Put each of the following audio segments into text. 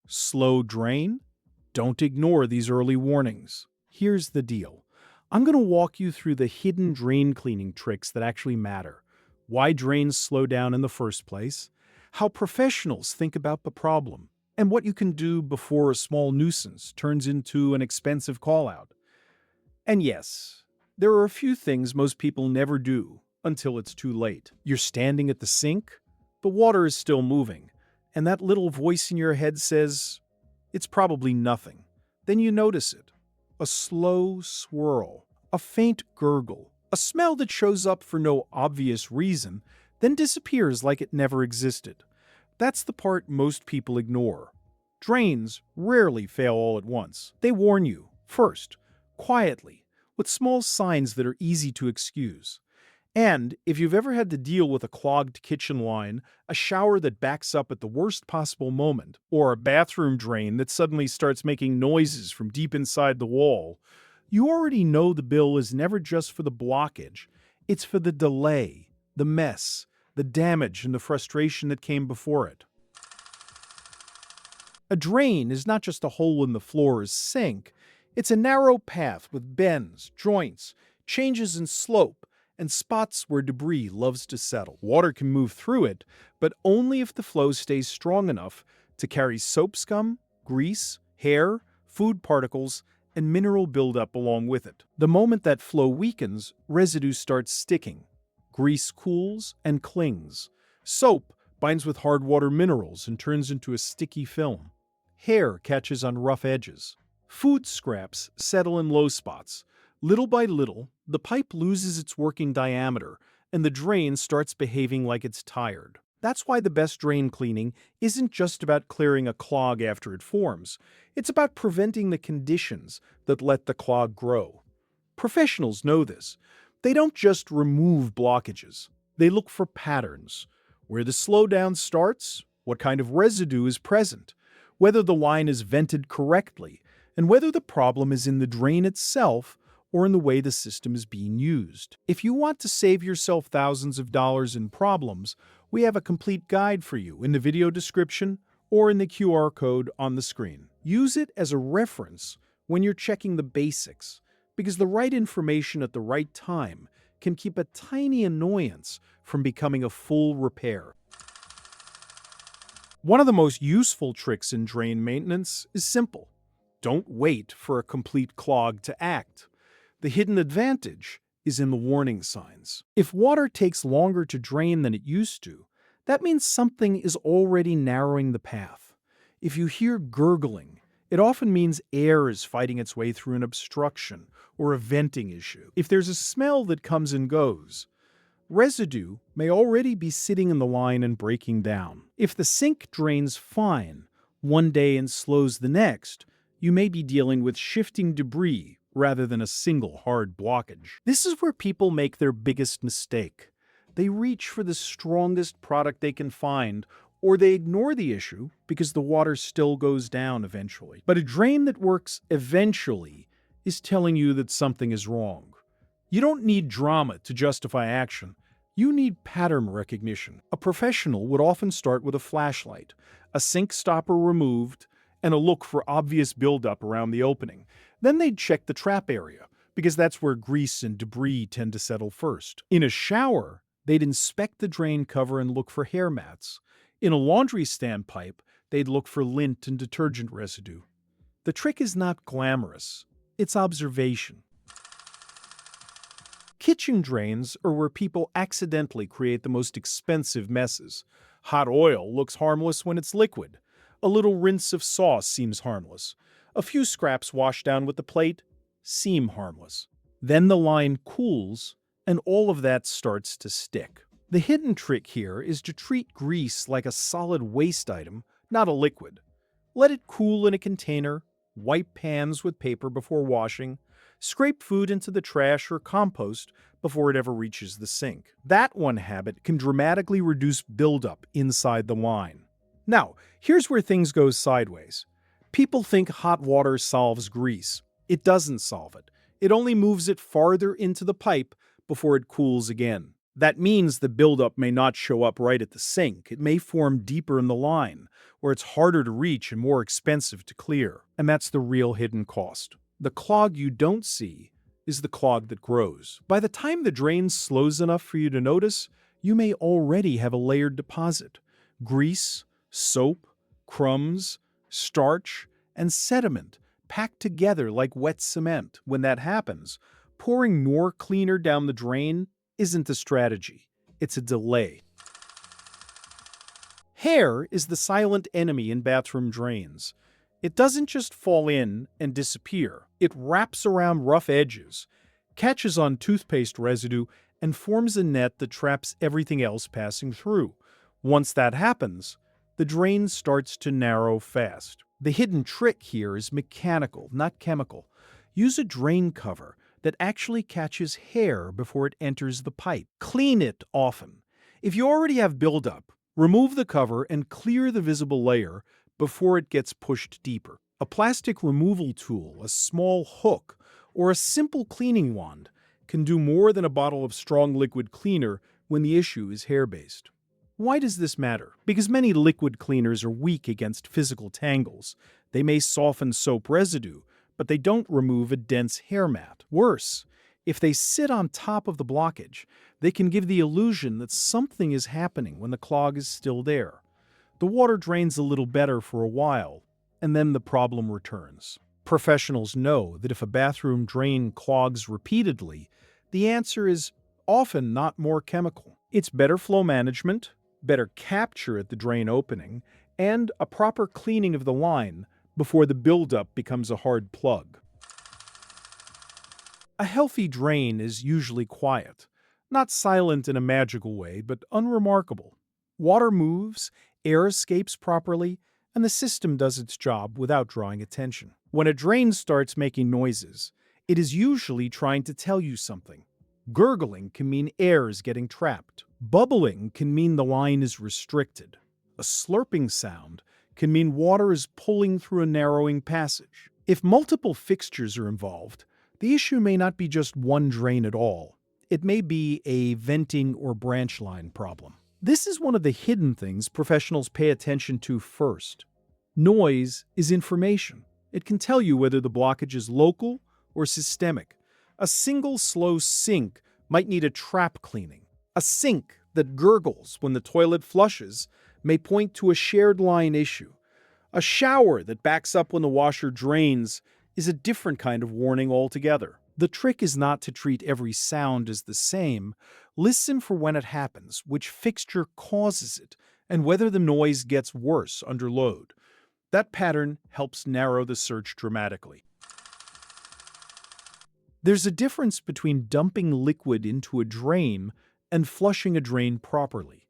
Slow drain? Don't ignore these early warnings. Here's the deal. I'm going to walk you through the hidden drain cleaning tricks that actually matter, why drains slow down in the first place, how professionals think about the problem, and what you can do before a small nuisance turns into an expensive call-out. And yes, there are a few things most people never do until it's too late. You're standing at the sink, the water is still moving, and that little voice in your head says, it's probably nothing. Then you notice it. A slow swirl, a faint gurgle, a smell that shows up for no obvious reason, then disappears like it never existed. That's the part most people ignore. Drains rarely fail all at once. They warn you, first, quietly, with small signs that are easy to excuse. And if you've ever had to deal with a clogged kitchen line, a shower that backs up at the worst possible moment, or a bathroom drain that suddenly starts making noises from deep inside the wall, you already know the bill is never just for the blockage. It's for the delay, the mess, the damage, and the frustration that came before it. A drain is not just a hole in the floor's sink. It's a narrow path with bends, joints, changes in slope, and spots where debris loves to settle. Water can move through it, but only if the flow stays strong enough to carry soap scum, grease, hair, food particles, and mineral buildup along with it. The moment that flow weakens, residue starts sticking. Grease cools and clings. Soap binds with hard water minerals and turns into a sticky film. Hair catches on rough edges. Food scraps settle in low spots. Little by little, the pipe loses its working diameter, and the drain starts behaving like it's tired. That's why the best drain cleaning isn't just about clearing a clog after it forms. It's about preventing the conditions that let the clog grow. Professionals know this. They don't just remove blockages. They look for patterns. Where the slowdown starts, what kind of residue is present, whether the line is vented correctly, and whether the problem is in the drain itself or in the way the system is being used. If you want to save yourself thousands of dollars in problems, we have a complete guide for you in the video description or in the QR code on the screen. Use it as a reference when you're checking the basics, because the right information at the right time can keep a tiny annoyance from becoming a full repair. One of the most useful tricks in drain maintenance is simple. Don't wait for a complete clog to act. The hidden advantage is in the warning signs. If water takes longer to drain than it used to, that means something is already narrowing the path. If you hear gurgling, it often means air is fighting its way through an obstruction or a venting issue. If there's a smell that comes and goes, residue may already be sitting in the line and breaking down. If the sink drains fine one day and slows the next, you may be dealing with shifting debris rather than a single hard blockage. This is where people make their biggest mistake. They reach for the strongest product they can find, or they ignore the issue because the water still goes down eventually. But a drain that works eventually is telling you that something is wrong. You don't need drama to justify action. You need pattern recognition. A professional would often start with a flashlight, a sink stopper removed, and a look for obvious buildup around the opening. Then they'd check the trap area, because that's where grease and debris tend to settle first. In a shower, they'd inspect the drain cover and look for hair mats. In a laundry stand pipe, they'd look for lint and detergent residue. The trick is not glamorous. It's observation. Kitchen drains are where people accidentally create the most expensive messes. Hot oil looks harmless when it's liquid. A little rinse of sauce seems harmless. A few scraps washed down with the plate seem harmless. Then the line cools, and all of that starts to stick. The hidden trick here is to treat grease like a solid waste item, not a liquid. Let it cool in a container, wipe pans with paper before washing, scrape food into the trash or compost before it ever reaches the sink. That one habit can dramatically reduce buildup inside the line. Now, here's where things go sideways. People think hot water solves grease. It doesn't solve it. It only moves it farther into the pipe before it cools again. That means the buildup may not show up right at the sink. It may form deeper in the line, where it's harder to reach and more expensive to clear. And that's the real hidden cost. The clog you don't see is the clog that grows. By the time the drain slows enough for you to notice, you may already have a layered deposit. Grease, soap, crumbs, starch, and sediment packed together like wet cement. When that happens, pouring more cleaner down the drain isn't a strategy, it's a delay. Hair is the silent enemy in bathroom drains. It doesn't just fall in and disappear. It wraps around rough edges, catches on toothpaste residue, and forms a net that traps everything else passing through. Once that happens, the drain starts to narrow fast. The hidden trick here is mechanical, not chemical. Use a drain cover that actually catches hair before it enters the pipe. Clean it often. If you already have buildup, remove the cover and clear the visible layer before it gets pushed deeper. A plastic removal tool, a small hook, or a simple cleaning wand can do more than a bottle of strong liquid cleaner when the issue is hair-based. Why does this matter? Because many liquid cleaners are weak against physical tangles. They may soften soap residue, but they don't remove a dense hair mat. Worse, if they sit on top of the blockage, they can give the illusion that something is happening when the clog is still there. The water drains a little better for a while, and then the problem returns. Professionals know that if a bathroom drain clogs repeatedly, the answer is often not more chemical. It's better flow management, better capture at the drain opening, and a proper cleaning of the line before the buildup becomes a hard plug. A healthy drain is usually quiet, not silent in a magical way, but unremarkable. Water moves, air escapes properly, and the system does its job without drawing attention. When a drain starts making noises, it is usually trying to tell you something. Gurgling can mean air is getting trapped. Bubbling can mean the line is restricted. A slurping sound can mean water is pulling through a narrowing passage. If multiple fixtures are involved, the issue may not be just one drain at all. It may be a venting or branch line problem. This is one of the hidden things professionals pay attention to first. Noise is information. It can tell you whether the blockage is local or systemic. A single slow sink might need a trap cleaning. A sink that gurgles when the toilet flushes may point to a shared line issue. A shower that backs up when the washer drains is a different kind of warning altogether. The trick is not to treat every sound as the same. Listen for when it happens, which fixture causes it, and whether the noise gets worse under load. That pattern helps narrow the search dramatically. There's a difference between dumping liquid into a drain and flushing a drain properly.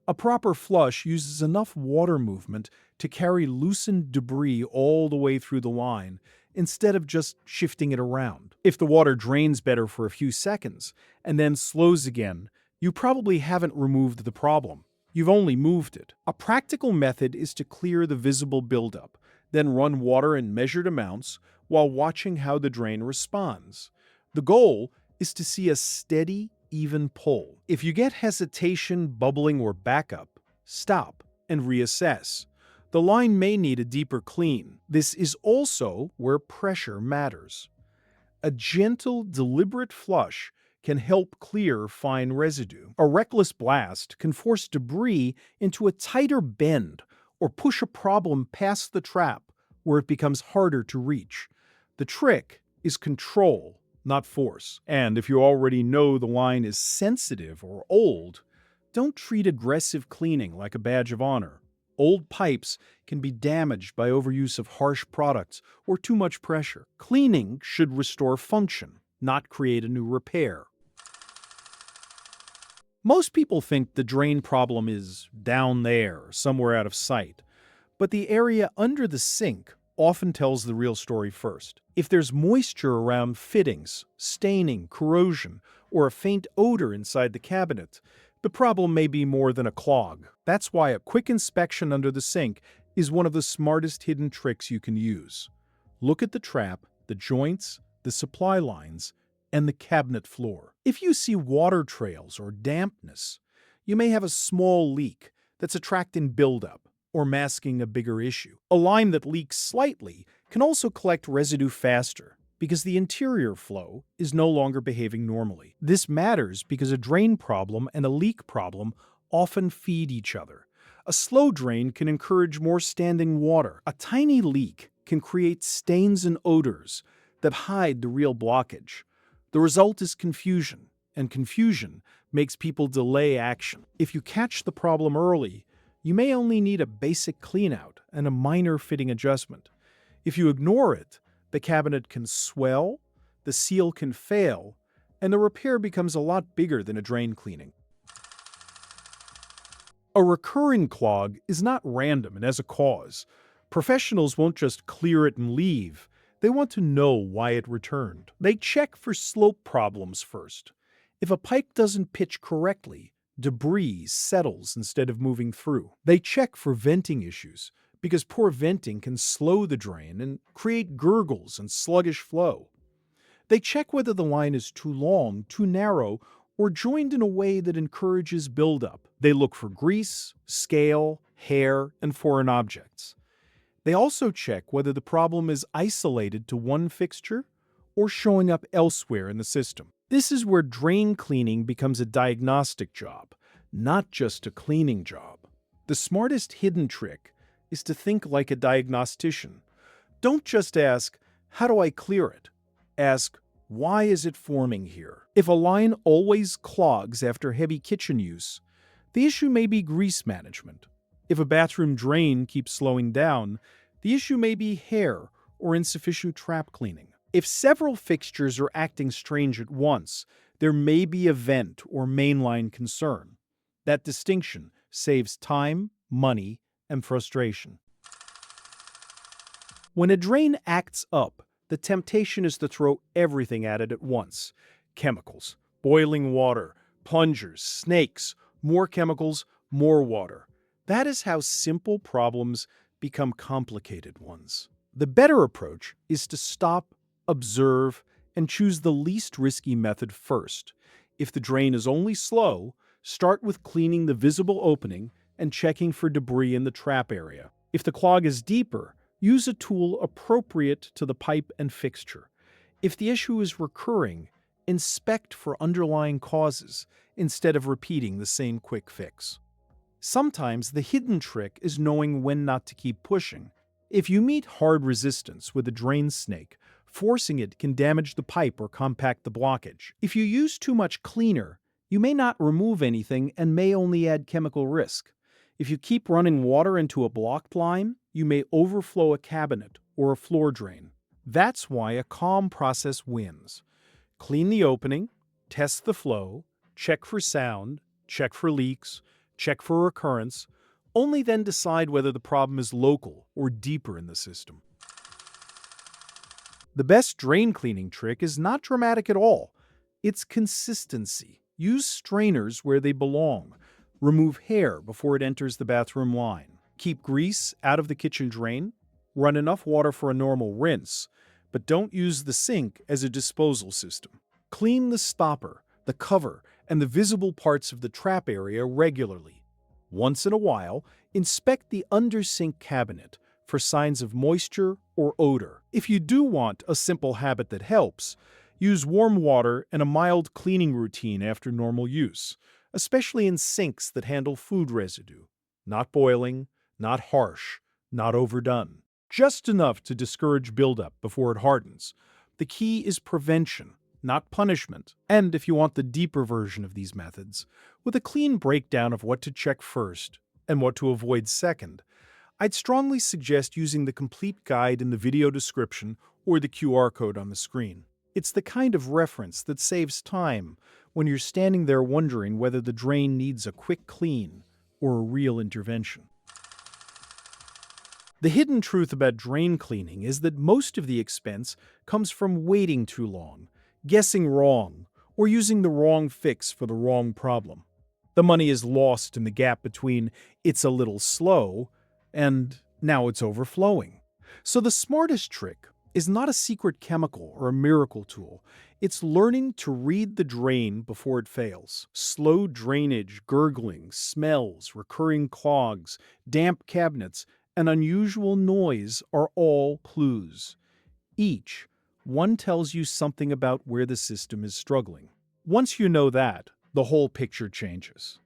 A proper flush uses enough water movement to carry loosened debris all the way through the line, instead of just shifting it around. If the water drains better for a few seconds and then slows again, you probably haven't removed the problem. You've only moved it. A practical method is to clear the visible buildup, then run water in measured amounts while watching how the drain responds. The goal is to see a steady, even pull. If you get hesitation, bubbling, or backup, stop and reassess. The line may need a deeper clean. This is also where pressure matters. A gentle, deliberate flush can help clear fine residue. A reckless blast can force debris into a tighter bend or push a problem past the trap where it becomes harder to reach. The trick is control, not force. And if you already know the line is sensitive or old, don't treat aggressive cleaning like a badge of honor. Old pipes can be damaged by overuse of harsh products or too much pressure. Cleaning should restore function, not create a new repair. Most people think the drain problem is down there, somewhere out of sight. But the area under the sink often tells the real story first. If there's moisture around fittings, staining, corrosion, or a faint odor inside the cabinet, the problem may be more than a clog. That's why a quick inspection under the sink is one of the smartest hidden tricks you can use. Look at the trap, the joints, the supply lines, and the cabinet floor. If you see water trails or dampness, you may have a small leak that's attracting buildup or masking a bigger issue. A line that leaks slightly can also collect residue faster because the interior flow is no longer behaving normally. This matters because a drain problem and a leak problem often feed each other. A slow drain can encourage more standing water. A tiny leak can create stains and odors that hide the real blockage. The result is confusion, and confusion makes people delay action. If you catch the problem early, you may only need a basic cleanout and a minor fitting adjustment. If you ignore it, the cabinet can swell, the seal can fail, and the repair becomes a lot bigger than a drain cleaning. A recurring clog is not random and has a cause. Professionals won't just clear it and leave. They want to know why it returned. They check for slope problems first. If a pipe doesn't pitch correctly, debris settles instead of moving through. They check for venting issues, because poor venting can slow the drain and create gurgles and sluggish flow. They check whether the line is too long, too narrow, or joined in a way that encourages buildup. They look for grease, scale, hair, and foreign objects. They also check whether the problem is isolated to one fixture or showing up elsewhere in the system. This is where drain cleaning becomes a diagnostic job, not just a cleaning job. The smartest hidden trick is to think like a diagnostician. Don't just ask, "How do I clear it?" Ask, "Why is it forming here?" If a line always clogs after heavy kitchen use, the issue may be grease management. If a bathroom drain keeps slowing down, the issue may be hair or insufficient trap cleaning. If several fixtures are acting strange at once, there may be a vent or mainline concern. That distinction saves time, money, and frustration. When a drain acts up, the temptation is to throw everything at it at once. Chemicals, boiling water, plungers, snakes, more chemicals, more water. That is how simple problems become complicated ones. The better approach is to stop, observe, and choose the least risky method first. If the drain is only slow, start with cleaning the visible opening and checking for debris in the trap area. If the clog is deeper, use a tool appropriate to the pipe and fixture. If the issue is recurring, inspect for underlying causes instead of repeating the same quick fix. Sometimes the hidden trick is knowing when not to keep pushing. If you meet hard resistance with a drain snake, forcing it can damage the pipe or compact the blockage. If you use too much cleaner, you may not remove anything and may only add chemical risk. If you keep running water into a blocked line, you may overflow a cabinet or a floor drain. That's why a calm process wins. Clean the opening, test the flow, check for sound, check for leaks, check for recurrence, only then decide whether the problem is local or deeper in the system. The best drain cleaning trick is not dramatic at all. It's consistency. Use strainers where they belong. Remove hair before it enters the bathroom line. Keep grease out of the kitchen drain. Run enough water for a normal rinse, but don't use the sink as a disposal system. Clean the stopper, the cover, and the visible parts of the trap area regularly. Once in a while, inspect the under-sink cabinet for signs of moisture or odor. If you do want a simple habit that helps, use warm water and a mild cleaning routine after normal use, especially in sinks that handle food residue. Not boiling, not harsh, not overdone. Just enough to discourage buildup before it hardens. The key is prevention, not punishment. And if you want the deeper version of these methods, with a clean breakdown of what to check first and what to avoid second, I'd strongly suggest using the complete guide in the video description or the QR code on the screen. It's the kind of reference that saves time when you're standing there wondering whether the drain needs a quick clean or a real intervention. The hidden truth about drain cleaning is that most of the expense comes from waiting too long, guessing wrong, or using the wrong fix for the wrong problem. The money is lost in the gap between "it's a little slow" and "now it's overflowing." So the smartest trick, is not a secret chemical or a miracle tool. It's learning to read the drain before it fails. Slow drainage, gurgling, smells, recurring clogs, damp cabinets, and unusual noise are all clues. Each one tells you something about where the system is struggling. Once you know that, the whole picture changes.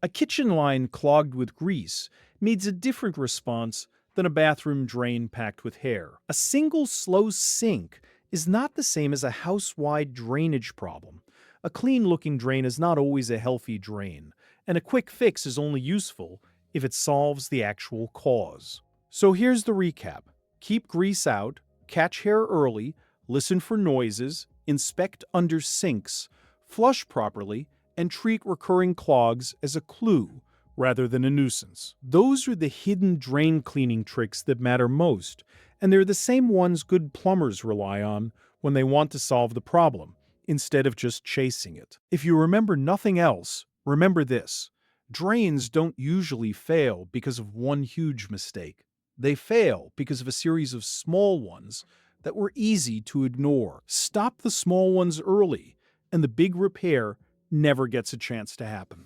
A kitchen line clogged with grease needs a different response than a bathroom drain packed with hair. A single slow sink is not the same as a house-wide drainage problem. A clean-looking drain is not always a healthy drain, and a quick fix is only useful if it solves the actual cause. So here's the recap. Keep grease out, catch hair early, listen for noises, inspect under sinks, flush properly, and treat recurring clogs as a clue rather than a nuisance. Those are the hidden drain cleaning tricks that matter most, and they're the same ones good plumbers rely on when they want to solve the problem, instead of just chasing it. If you remember nothing else, remember this. Drains don't usually fail because of one huge mistake. They fail because of a series of small ones that were easy to ignore. Stop the small ones early, and the big repair never gets a chance to happen.